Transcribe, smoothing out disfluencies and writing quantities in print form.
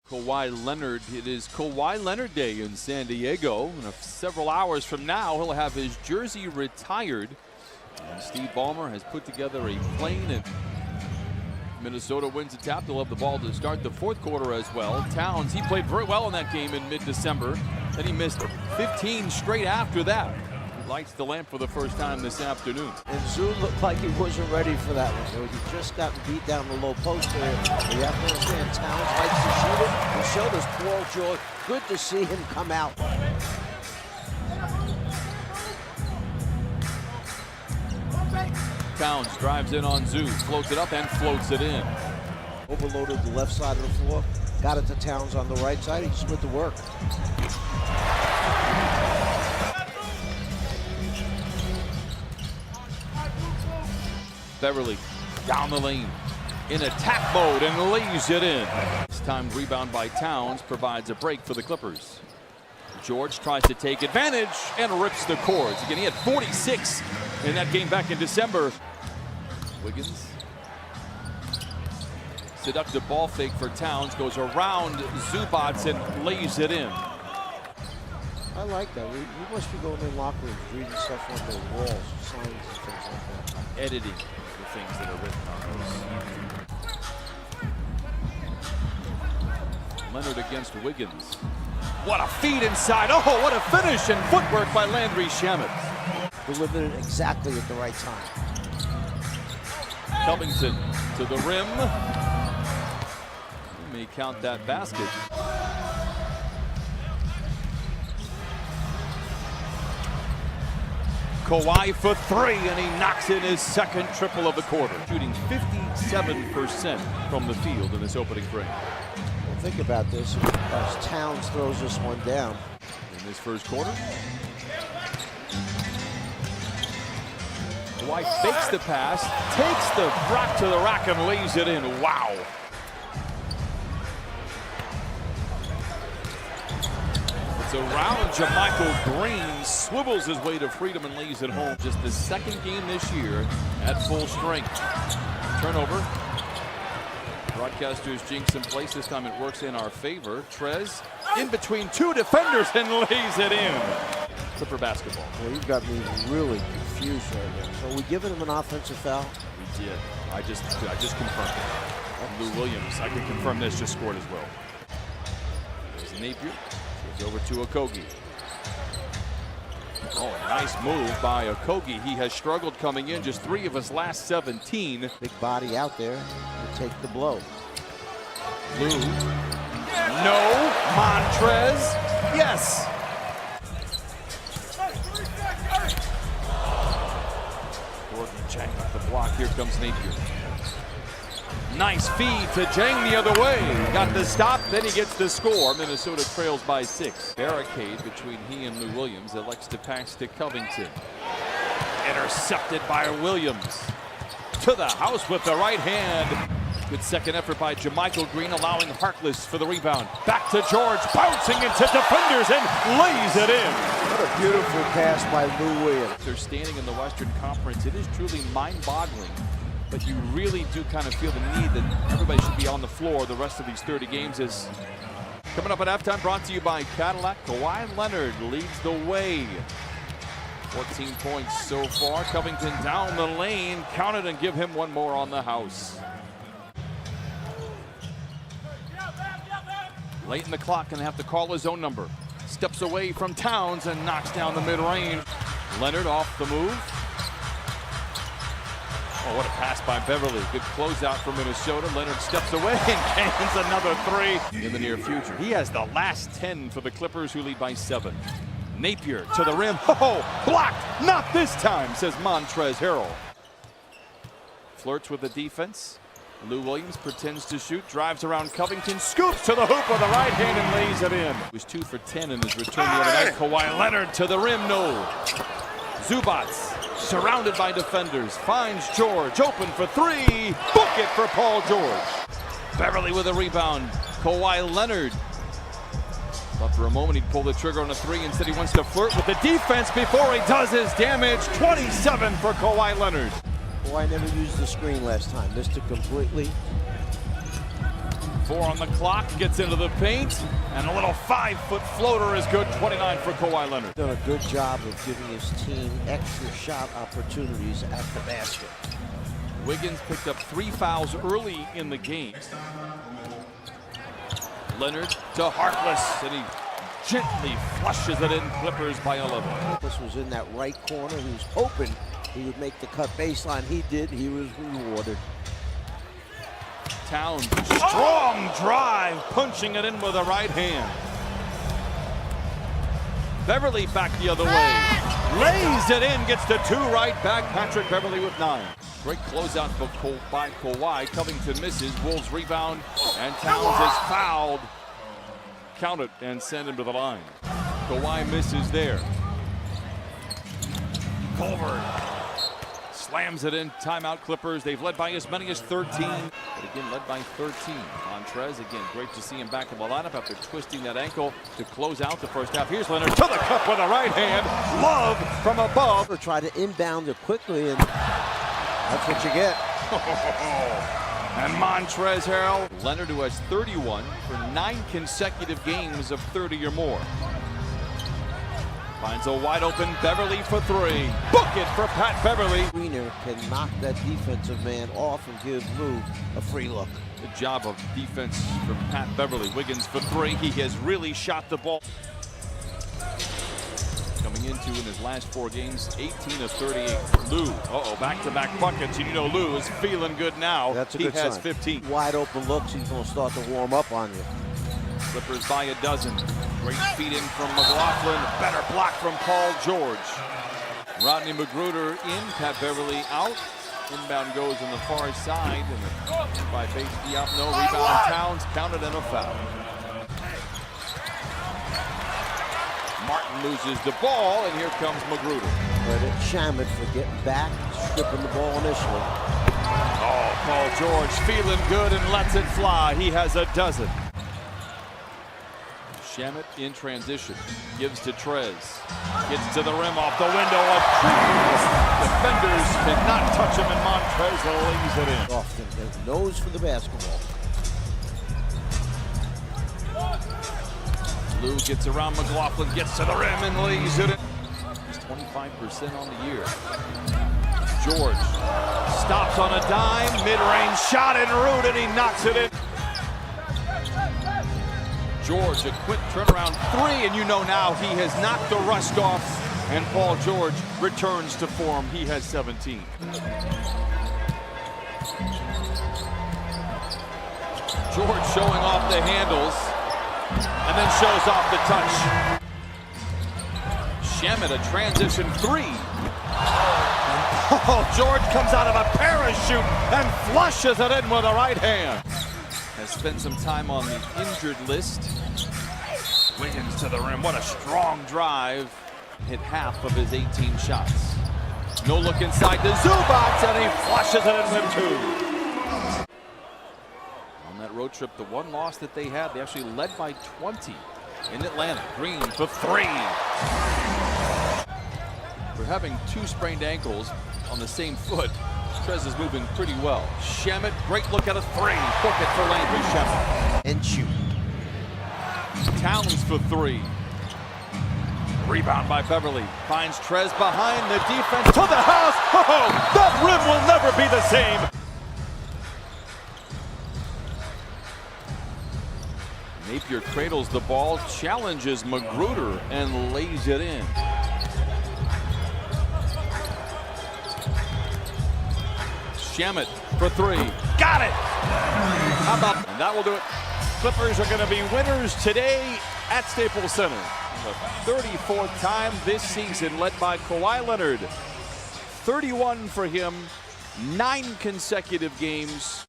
Kawhi Leonard. It is Kawhi Leonard Day in San Diego. And several hours from now, he'll have his jersey retired. And Steve Ballmer has put together a plane, and Minnesota wins the tap. They'll have the ball to start the fourth quarter as well. Towns, he played very well in that game in mid-December. Then he missed 15 straight after that. He lights the lamp for the first time this afternoon. And Zoo looked like he wasn't ready for that one. So he just got beat down the low post there. You have to understand, Towns likes to shoot it. He showed us Paul George. Good to see him come out. Towns drives in on Zoo, floats it up and floats it in. Overloaded the left side of the floor. Got it to Towns on the right side. He just went to work. Beverly down the lane in attack mode and lays it in. This time rebound by Towns provides a break for the Clippers. George tries to take advantage and rips the cords. Again, he had 46 in that game back in December. Wiggins. Seductive ball fake for Towns. Goes around Zubats and lays it in. I like that. We must be going in locker rooms, reading stuff on the walls, signs and things like that. Editing the things that are written on those. Leonard against Wiggins. What a feed inside. Oh, what a finish and footwork by Landry Shamet. Delivered it exactly at the right time. Covington to the rim. He may count that basket. Kawhi for three, and he knocks in his second triple of the quarter. Shooting 57% from the field in this opening frame. Well, think about this as Towns throws this one down. In this first quarter. Kawhi fakes the pass, takes the rock to the rack and lays it in. Wow. It's around JaMychal Green, swivels his way to freedom and lays it home. Just the second game this year at full strength. Turnover. Broadcasters jinx in place. This time it works in our favor. Trez in between two defenders and lays it in. Clipper basketball. Well, you've got me really confused right now. So are we giving him an offensive foul? We did. I just confirmed it. Lou Williams, I can confirm this, just scored as well. There's Napier. Goes over to Okogie. Oh, a nice move by Okogie. He has struggled coming in, just 3 of his last 17. Big body out there to take the blow. Lou. No. Montrez. Yes. Gordon Chang off the block. Here comes Napier. Nice feed to Jang the other way. Got the stop, then he gets the score. Minnesota trails by 6. Barricade between he and Lou Williams. Elects to pass to Covington. Intercepted by Williams. To the house with the right hand. Good second effort by JaMychal Green, allowing Harkless for the rebound. Back to George, bouncing into defenders and lays it in. What a beautiful pass by Lou Williams. They're standing in the Western Conference. It is truly mind-boggling. But you really do kind of feel the need that everybody should be on the floor the rest of these 30 games. Is coming up at halftime, brought to you by Cadillac. Kawhi Leonard leads the way. 14 points so far. Covington down the lane. Count it and give him one more on the house. Late in the clock, and have to call his own number. Steps away from Towns and knocks down the mid-range. Leonard off the move. Oh, what a pass by Beverly. Good closeout for Minnesota. Leonard steps away and cans another 3 in the near future. He has the last 10 for the Clippers, who lead by 7. Napier to the rim. Oh, blocked. Not this time, says Montrezl Harrell. Flirts with the defense. Lou Williams pretends to shoot, drives around Covington, scoops to the hoop with the right hand and lays it in. He was 2 for 10 in his return the other night. Kawhi Leonard to the rim, no. Zubats. Surrounded by defenders, finds George, open for 3, book it for Paul George. Beverly with a rebound, Kawhi Leonard. Thought for a moment he'd pull the trigger on a 3, instead he wants to flirt with the defense before he does his damage. 27 for Kawhi Leonard. Kawhi never used the screen last time. Missed it completely. 4 on the clock, gets into the paint, and a little 5-foot floater is good. 29 for Kawhi Leonard. Done a good job of giving his team extra shot opportunities at the basket. Wiggins picked up 3 fouls early in the game. Leonard to Harkless, and he gently flushes it in. Clippers by 11. Harkless was in that right corner. He was hoping he would make the cut baseline. He did. He was rewarded. Towns, strong drive, punching it in with a right hand. Beverly back the other way. Lays it in, gets to 2 right back. Patrick Beverly with 9. Great closeout by Kawhi. Covington misses. Wolves rebound, and Towns is fouled. Count it and send him to the line. Kawhi misses there. Culver slams it in. Timeout Clippers. They've led by as many as 13. But again, led by 13. Montrez, again, great to see him back in the lineup after twisting that ankle to close out the first half. Here's Leonard to the cup with a right hand. Love from above. Or try to inbound it quickly, and that's what you get. And Montrez Harrell. Leonard, who has 31 for 9 consecutive games of 30 or more. Finds a wide open Beverly for 3. Book it for Pat Beverly. Wiener can knock that defensive man off and give Lou a free look. Good job of defense from Pat Beverly. Wiggins for 3. He has really shot the ball. Coming into in his last 4 games, 18 of 38. Lou, back-to-back buckets. And you know Lou is feeling good now. That's a good sign. He has 15. Wide open looks, he's going to start to warm up on you. Clippers by a dozen. Great feed in from McLaughlin. Better block from Paul George. Rodney Magruder in. Pat Beverly out. Inbound goes on the far side. And by Bates Diop, no rebound. Towns counted and a foul. Martin loses the ball, and here comes Magruder. Credit Shamet for getting back, stripping the ball initially. Oh, Paul George feeling good and lets it fly. He has a dozen. Shamet in transition, gives to Trez, gets to the rim off the window of defenders cannot touch him, and Montrez lays it in. Often nose for the basketball. Lou gets around McLaughlin, gets to the rim and lays it in. He's 25% on the year. George stops on a dime, mid-range shot en route, and he knocks it in. George, a quick turnaround 3, and you know now he has knocked the rust off, and Paul George returns to form. He has 17. George showing off the handles, and then shows off the touch. Shamet, a transition 3. And Paul George comes out of a parachute and flushes it in with a right hand. Has spent some time on the injured list. Wiggins to the rim. What a strong drive. Hit half of his 18 shots. No look inside the Zubac, and he flushes it in with 2. On that road trip, the one loss that they had, they actually led by 20 in Atlanta. Green for 3. We're having 2 sprained ankles on the same foot. Trez is moving pretty well. Shamet, great look at a 3. Book it for Landry Shamet. And shoot. Towns for 3. Rebound by Beverly. Finds Trez behind the defense to the house. Oh, that rim will never be the same. Napier cradles the ball, challenges Magruder, and lays it in. Shamet for 3. Got it! How about, and that will do it. Clippers are going to be winners today at Staples Center. The 34th time this season, led by Kawhi Leonard. 31 for him, 9 consecutive games.